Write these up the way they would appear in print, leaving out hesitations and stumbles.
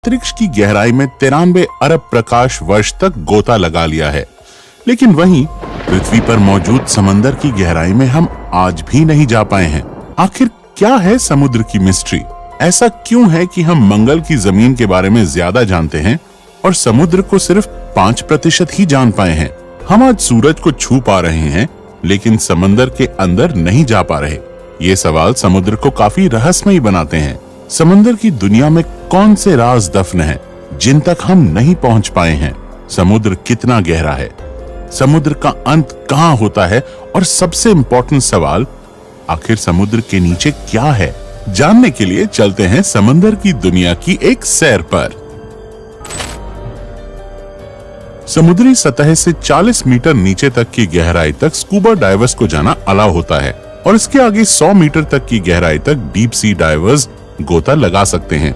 अंतरिक्ष की गहराई में 93 अरब प्रकाश वर्ष तक गोता लगा लिया है, लेकिन वहीं पृथ्वी पर मौजूद समंदर की गहराई में हम आज भी नहीं जा पाए हैं। आखिर क्या है समुद्र की मिस्ट्री? ऐसा क्यों है कि हम मंगल की जमीन के बारे में ज्यादा जानते हैं और समुद्र को सिर्फ 5% ही जान पाए हैं? हम आज सूरज को छू पा रहे हैं, लेकिन समंदर के अंदर नहीं जा पा रहे। ये सवाल समुद्र को काफी रहस्यमयी बनाते हैं। समंदर की दुनिया में कौन से राज दफन हैं, जिन तक हम नहीं पहुंच पाए हैं? समुद्र कितना गहरा है? समुद्र का अंत कहां होता है? और सबसे इम्पोर्टेंट सवाल, आखिर समुद्र के नीचे क्या है? जानने के लिए चलते हैं समंदर की दुनिया की एक सैर पर। समुद्री सतह से 40 मीटर नीचे तक की गहराई तक स्कूबा डाइवर्स को जाना अलाउ होता है और इसके आगे 100 मीटर तक की गहराई तक डीप सी डाइवर्स गोता लगा सकते हैं।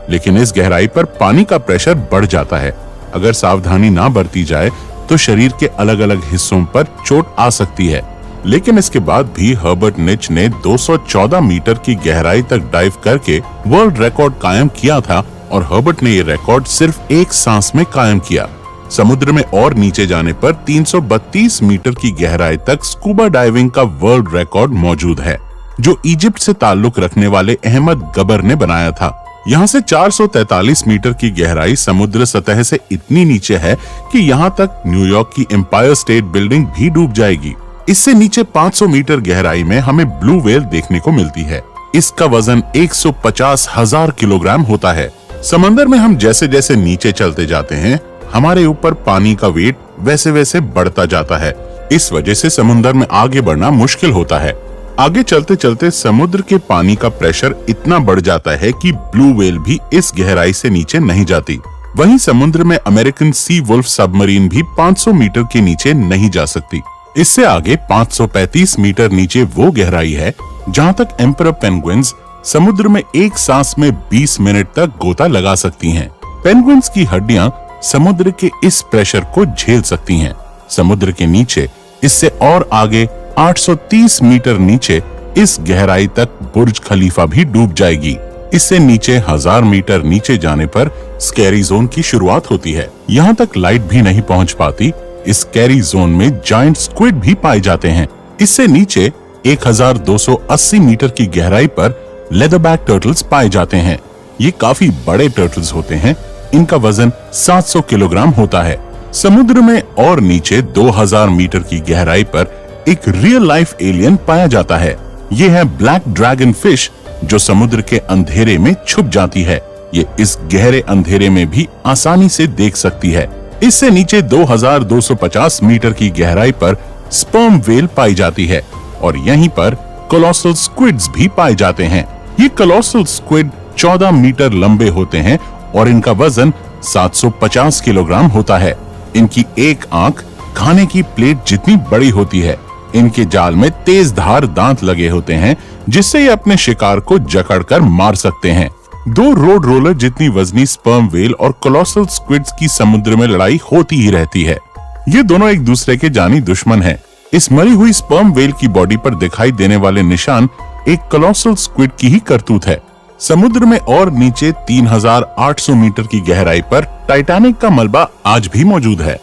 लेकिन इस गहराई पर पानी का प्रेशर बढ़ जाता है। अगर सावधानी ना बरती जाए तो शरीर के अलग अलग हिस्सों पर चोट आ सकती है। लेकिन इसके बाद भी हर्बर्ट निच ने 214 मीटर की गहराई तक डाइव करके वर्ल्ड रिकॉर्ड कायम किया था और हर्बर्ट ने ये रिकॉर्ड सिर्फ एक सांस में कायम किया। समुद्र में और नीचे जाने पर 332 मीटर की गहराई तक स्कूबा डाइविंग का वर्ल्ड रिकॉर्ड मौजूद है, जो इजिप्ट से ताल्लुक रखने वाले अहमद गबर ने बनाया था। यहाँ से 443 मीटर की गहराई समुद्र सतह से इतनी नीचे है कि यहाँ तक न्यूयॉर्क की एम्पायर स्टेट बिल्डिंग भी डूब जाएगी। इससे नीचे 500 मीटर गहराई में हमें ब्लू व्हेल देखने को मिलती है। इसका वजन 150,000 किलोग्राम होता है। समंदर में हम जैसे जैसे नीचे चलते जाते हैं, हमारे ऊपर पानी का वेट वैसे वैसे बढ़ता जाता है। इस वजह से समुद्र में आगे बढ़ना मुश्किल होता है। आगे चलते चलते समुद्र के पानी का प्रेशर इतना बढ़ जाता है कि ब्लू व्हेल भी इस गहराई से नीचे नहीं जाती। वहीं समुद्र में अमेरिकन सी वुल्फ सबमरीन भी 500 मीटर के नीचे नहीं जा सकती। इससे आगे 535 मीटर नीचे वो गहराई है जहां तक एम्परर पेंगुइन्स समुद्र में एक सांस में 20 मिनट तक गोता लगा सकती हैं। पेंगुइन्स की हड्डियां समुद्र के इस प्रेशर को झेल सकती हैं। समुद्र के नीचे इससे और आगे 830 मीटर नीचे इस गहराई तक बुर्ज खलीफा भी डूब जाएगी। इससे नीचे 1000 मीटर नीचे जाने पर स्कैरी जोन की शुरुआत होती है। यहाँ तक लाइट भी नहीं पहुँच पाती। इस स्कैरी जोन में जायंट स्क्विड भी पाए जाते हैं। इससे नीचे 1280 मीटर की गहराई पर लेदरबैक टर्टल्स पाए जाते हैं। ये काफी बड़े टर्टल्स होते हैं। इनका वजन 700 किलोग्राम होता है। समुद्र में और नीचे 2000 मीटर की गहराई पर एक रियल लाइफ एलियन पाया जाता है। ये है ब्लैक ड्रैगन फिश, जो समुद्र के अंधेरे में छुप जाती है। ये इस गहरे अंधेरे में भी आसानी से देख सकती है। इससे नीचे 2250 मीटर की गहराई पर स्पर्म व्हेल पाई जाती है और यहीं पर कोलोसल स्क्विड्स भी पाए जाते हैं। ये कोलोसल स्क्विड 14 मीटर लंबे होते हैं और इनका वजन 750 किलोग्राम होता है। इनकी एक आंख खाने की प्लेट जितनी बड़ी होती है। इनके जाल में तेज धार दांत लगे होते हैं, जिससे ये अपने शिकार को जकड़कर मार सकते हैं। 2 रोड रोलर जितनी वजनी स्पर्म व्हेल और कोलोसल स्क्विड्स की समुद्र में लड़ाई होती ही रहती है। ये दोनों एक दूसरे के जानी दुश्मन हैं। इस मरी हुई स्पर्म व्हेल की बॉडी पर दिखाई देने वाले निशान एक कोलोसल स्क्विड की ही करतूत है। समुद्र में और नीचे 3800 मीटर की गहराई पर टाइटैनिक का मलबा आज भी मौजूद है।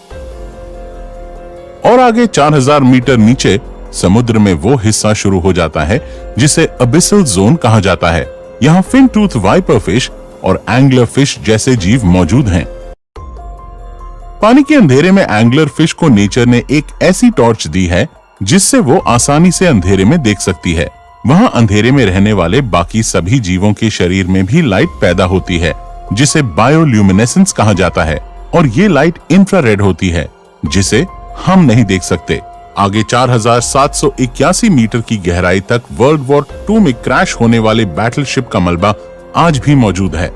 और आगे 4000 मीटर नीचे समुद्र में वो हिस्सा शुरू हो जाता है जिसे अबिसल जोन कहा जाता है। यहाँ फिन टूथ वाइपर फिश और एंगलर फिश जैसे जीव मौजूद हैं। पानी के अंधेरे में एंगलर फिश को नेचर ने एक ऐसी टॉर्च दी है जिससे वो आसानी से अंधेरे में देख सकती है। वहाँ अंधेरे में रहने वाले बाकी सभी जीवों के शरीर में भी लाइट पैदा होती है, जिसे बायोल्यूमिनेसेंस कहा जाता है। और ये लाइट इंफ्रारेड होती है, जिसे हम नहीं देख सकते। आगे 4781 मीटर की गहराई तक वर्ल्ड वॉर 2 में क्रैश होने वाले बैटलशिप का मलबा आज भी मौजूद है।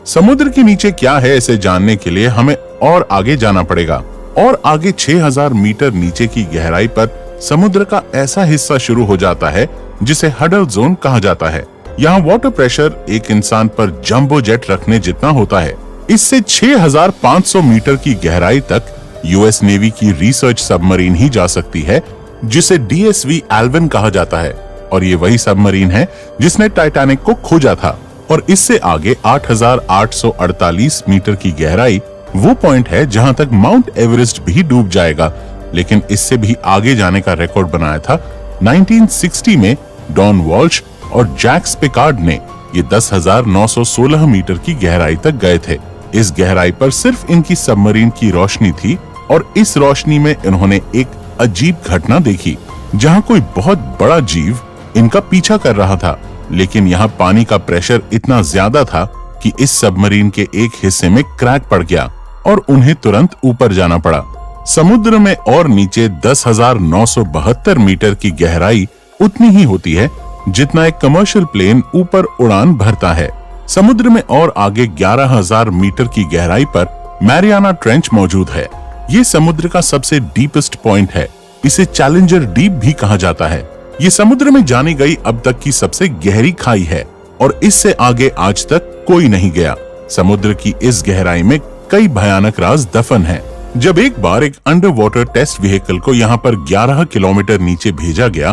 समुद्र के नीचे क्या है, इसे जानने के लिए हमें और आगे जाना पड़ेगा। और आगे 6000 मीटर नीचे की गहराई पर समुद्र का ऐसा हिस्सा शुरू हो जाता है जिसे हडल जोन कहा जाता है। यहाँ वाटर प्रेशर एक इंसान पर जंबो जेट रखने जितना होता है। इससे 6500 मीटर की गहराई तक यूएस नेवी की रिसर्च सबमरीन ही जा सकती है, जिसे डीएसवी एल्विन कहा जाता है। और ये वही सबमरीन है जिसने टाइटैनिक को खोजा था। और इससे आगे 8,848 मीटर की गहराई वो पॉइंट है जहां तक माउंट एवरेस्ट भी डूब जाएगा। लेकिन इससे भी आगे जाने का रिकॉर्ड बनाया था 1960 में डॉन वॉल्श और जैक स्पिकार्ड ने। ये 10,916 मीटर की गहराई तक गए थे। इस गहराई पर सिर्फ इनकी सबमरीन की रोशनी थी और इस रोशनी में इन्होंने एक अजीब घटना देखी, जहां कोई बहुत बड़ा जीव इनका पीछा कर रहा था। लेकिन यहाँ पानी का प्रेशर इतना ज्यादा था कि इस सबमरीन के एक हिस्से में क्रैक पड़ गया और उन्हें तुरंत ऊपर जाना पड़ा। समुद्र में और नीचे 10,972 मीटर की गहराई उतनी ही होती है जितना एक कमर्शियल प्लेन ऊपर उड़ान भरता है। समुद्र में और आगे 11,000 मीटर की गहराई पर मैरियाना ट्रेंच मौजूद है। ये समुद्र का सबसे डीपेस्ट पॉइंट है। इसे चैलेंजर डीप भी कहा जाता है। ये समुद्र में जानी गई अब तक की सबसे गहरी खाई है और इससे आगे आज तक कोई नहीं गया। समुद्र की इस गहराई में कई भयानक राज दफन हैं। जब एक बार एक अंडर वाटर टेस्ट व्हीकल को यहाँ पर 11 किलोमीटर नीचे भेजा गया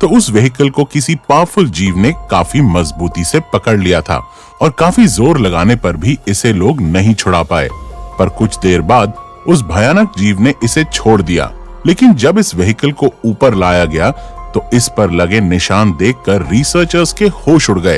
तो उस व्हीकल को किसी पावरफुल जीव ने काफी मजबूती से पकड़ लिया था और काफी जोर लगाने पर भी इसे लोग नहीं छुड़ा पाए। पर कुछ देर बाद उस भयानक जीव ने इसे छोड़ दिया। लेकिन जब इस व्हीकल को ऊपर लाया गया तो इस पर लगे निशान देखकर रिसर्चर्स के होश उड़ गए,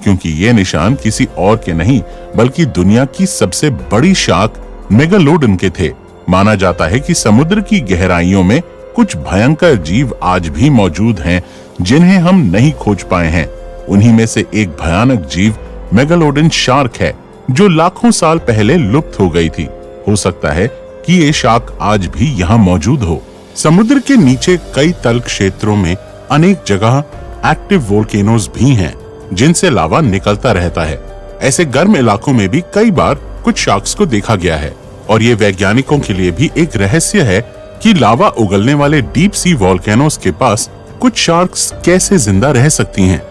क्योंकि ये निशान किसी और के नहीं बल्कि दुनिया की सबसे बड़ी शार्क मेगालोडन के थे। माना जाता है कि समुद्र की गहराइयों में कुछ भयंकर जीव आज भी मौजूद हैं जिन्हें हम नहीं खोज पाए हैं। उन्हीं में से एक भयानक जीव मेगालोडन शार्क है जो लाखों साल पहले लुप्त हो गई थी। हो सकता है कि ये शार्क आज भी यहाँ मौजूद हो। समुद्र के नीचे कई तल क्षेत्रों में अनेक जगह एक्टिव वोल्केनोज भी हैं जिनसे लावा निकलता रहता है। ऐसे गर्म इलाकों में भी कई बार कुछ शार्क्स को देखा गया है और ये वैज्ञानिकों के लिए भी एक रहस्य है कि लावा उगलने वाले डीप सी वोल्केनोज के पास कुछ शार्क्स कैसे जिंदा रह सकती हैं।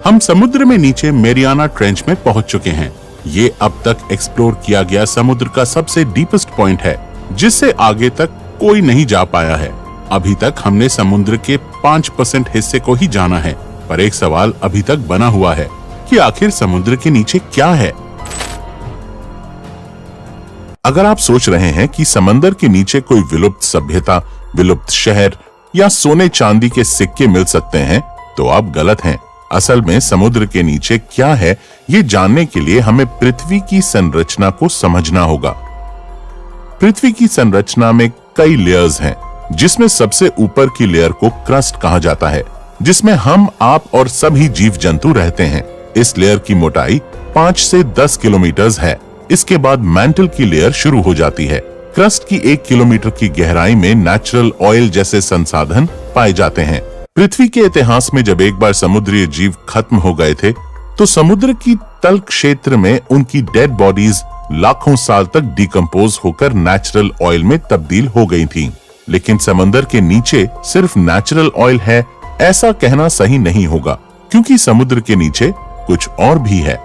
हम समुद्र में नीचे मैरियाना ट्रेंच में पहुंच चुके हैं। ये अब तक एक्सप्लोर किया गया समुद्र का सबसे डीपेस्ट पॉइंट है जिससे आगे तक कोई नहीं जा पाया है। अभी तक हमने समुद्र के 5% हिस्से को ही जाना है, पर एक सवाल अभी तक बना हुआ है कि आखिर समुद्र के नीचे क्या है। अगर आप सोच रहे हैं कि समंदर के नीचे कोई विलुप्त सभ्यता, विलुप्त शहर या सोने चांदी के सिक्के मिल सकते हैं तो आप गलत हैं। असल में समुद्र के नीचे क्या है ये जानने के लिए हमें पृथ्वी की संरचना को समझना होगा। पृथ्वी की संरचना में कई लेयर्स हैं, जिसमें सबसे ऊपर की लेयर को क्रस्ट कहा जाता है, जिसमें हम, आप और सभी जीव जंतु रहते हैं। इस लेयर की मोटाई 5 से 10 किलोमीटर है। इसके बाद मैंटल की लेयर शुरू हो जाती है। क्रस्ट की 1 किलोमीटर की गहराई में नेचुरल ऑयल जैसे संसाधन पाए जाते हैं। पृथ्वी के इतिहास में जब एक बार समुद्री जीव खत्म हो गए थे तो समुद्र की तल क्षेत्र में उनकी डेड बॉडीज लाखों साल तक डिकम्पोज होकर नेचुरल ऑयल में तब्दील हो गई थीं। लेकिन समंदर के नीचे सिर्फ नेचुरल ऑयल है ऐसा कहना सही नहीं होगा, क्योंकि समुद्र के नीचे कुछ और भी है।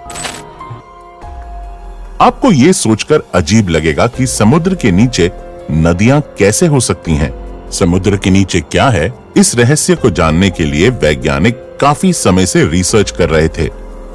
आपको ये सोचकर अजीब लगेगा कि समुद्र के नीचे नदियां कैसे हो सकती हैं। समुद्र के नीचे क्या है, इस रहस्य को जानने के लिए वैज्ञानिक काफी समय से रिसर्च कर रहे थे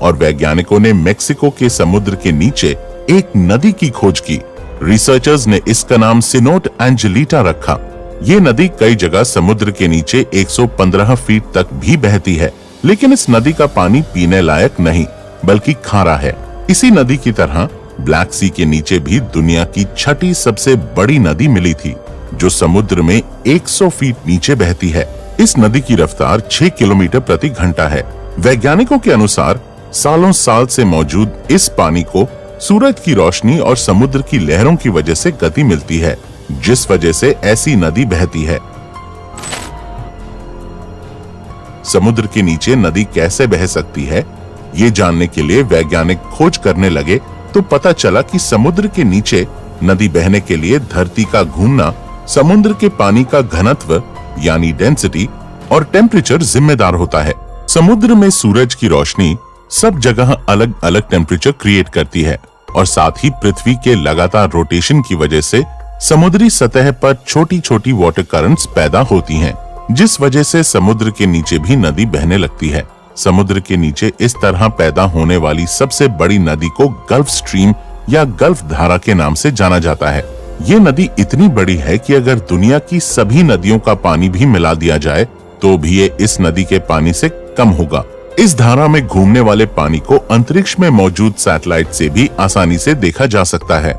और वैज्ञानिकों ने मेक्सिको के समुद्र के नीचे एक नदी की खोज की। रिसर्चर्स ने इसका नाम सिनोट एंजेलिटा रखा। ये नदी कई जगह समुद्र के नीचे 115 फीट तक भी बहती है, लेकिन इस नदी का पानी पीने लायक नहीं बल्कि खारा है। इसी नदी की तरह ब्लैक सी के नीचे भी दुनिया की 6ठी सबसे बड़ी नदी मिली थी, जो समुद्र में 100 फीट नीचे बहती है। इस नदी की रफ्तार 6 किलोमीटर प्रति घंटा है। वैज्ञानिकों के अनुसार सालों साल से मौजूद इस पानी को सूरज की रोशनी और समुद्र की लहरों की वजह से गति मिलती है, जिस वजह से ऐसी नदी बहती है। समुद्र के नीचे नदी कैसे बह सकती है, ये जानने के लिए वैज्ञानिक खोज करने लगे तो पता चला कि समुद्र के नीचे नदी बहने के लिए धरती का घूमना, समुद्र के पानी का घनत्व यानी डेंसिटी और टेम्परेचर जिम्मेदार होता है। समुद्र में सूरज की रोशनी सब जगह अलग अलग टेम्परेचर क्रिएट करती है और साथ ही पृथ्वी के लगातार रोटेशन की वजह से समुद्री सतह पर छोटी छोटी वाटर करंट्स पैदा होती हैं, जिस वजह से समुद्र के नीचे भी नदी बहने लगती है। समुद्र के नीचे इस तरह पैदा होने वाली सबसे बड़ी नदी को गल्फ स्ट्रीम या गल्फ धारा के नाम से जाना जाता है। ये नदी इतनी बड़ी है कि अगर दुनिया की सभी नदियों का पानी भी मिला दिया जाए तो भी ये इस नदी के पानी से कम होगा। इस धारा में घूमने वाले पानी को अंतरिक्ष में मौजूद सैटेलाइट से भी आसानी से देखा जा सकता है।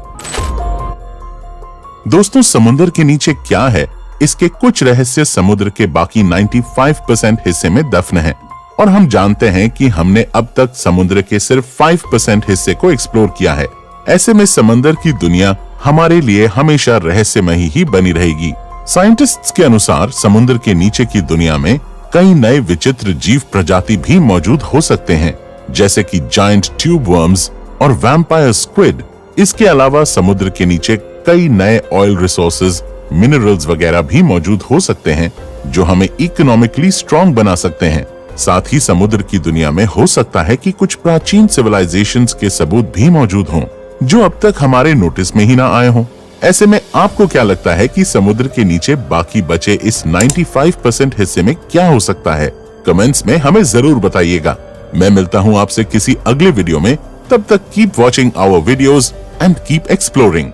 दोस्तों, समुद्र के नीचे क्या है, इसके कुछ रहस्य समुद्र के बाकी 95% हिस्से में दफन हैं। और हम जानते हैं कि हमने अब तक समुद्र के सिर्फ 5% हिस्से को एक्सप्लोर किया है। ऐसे में समंदर की दुनिया हमारे लिए हमेशा रहस्यमयी ही बनी रहेगी। साइंटिस्ट्स के अनुसार समुद्र के नीचे की दुनिया में कई नए विचित्र जीव प्रजाति भी मौजूद हो सकते हैं, जैसे कि जायंट ट्यूब वर्म्स और वैम्पायर स्क्विड। इसके अलावा समुद्र के नीचे कई नए ऑयल रिसोर्सेज, मिनरल्स वगैरह भी मौजूद हो सकते हैं जो हमें इकोनॉमिकली स्ट्रॉन्ग बना सकते हैं। साथ ही समुद्र की दुनिया में हो सकता है कि कुछ प्राचीन सिविलाइजेशंस के सबूत भी मौजूद हों जो अब तक हमारे नोटिस में ही ना आए हों। ऐसे में आपको क्या लगता है कि समुद्र के नीचे बाकी बचे इस 95% हिस्से में क्या हो सकता है? कमेंट्स में हमें जरूर बताइएगा। मैं मिलता हूं आपसे किसी अगले वीडियो में। तब तक keep watching our videos and keep exploring.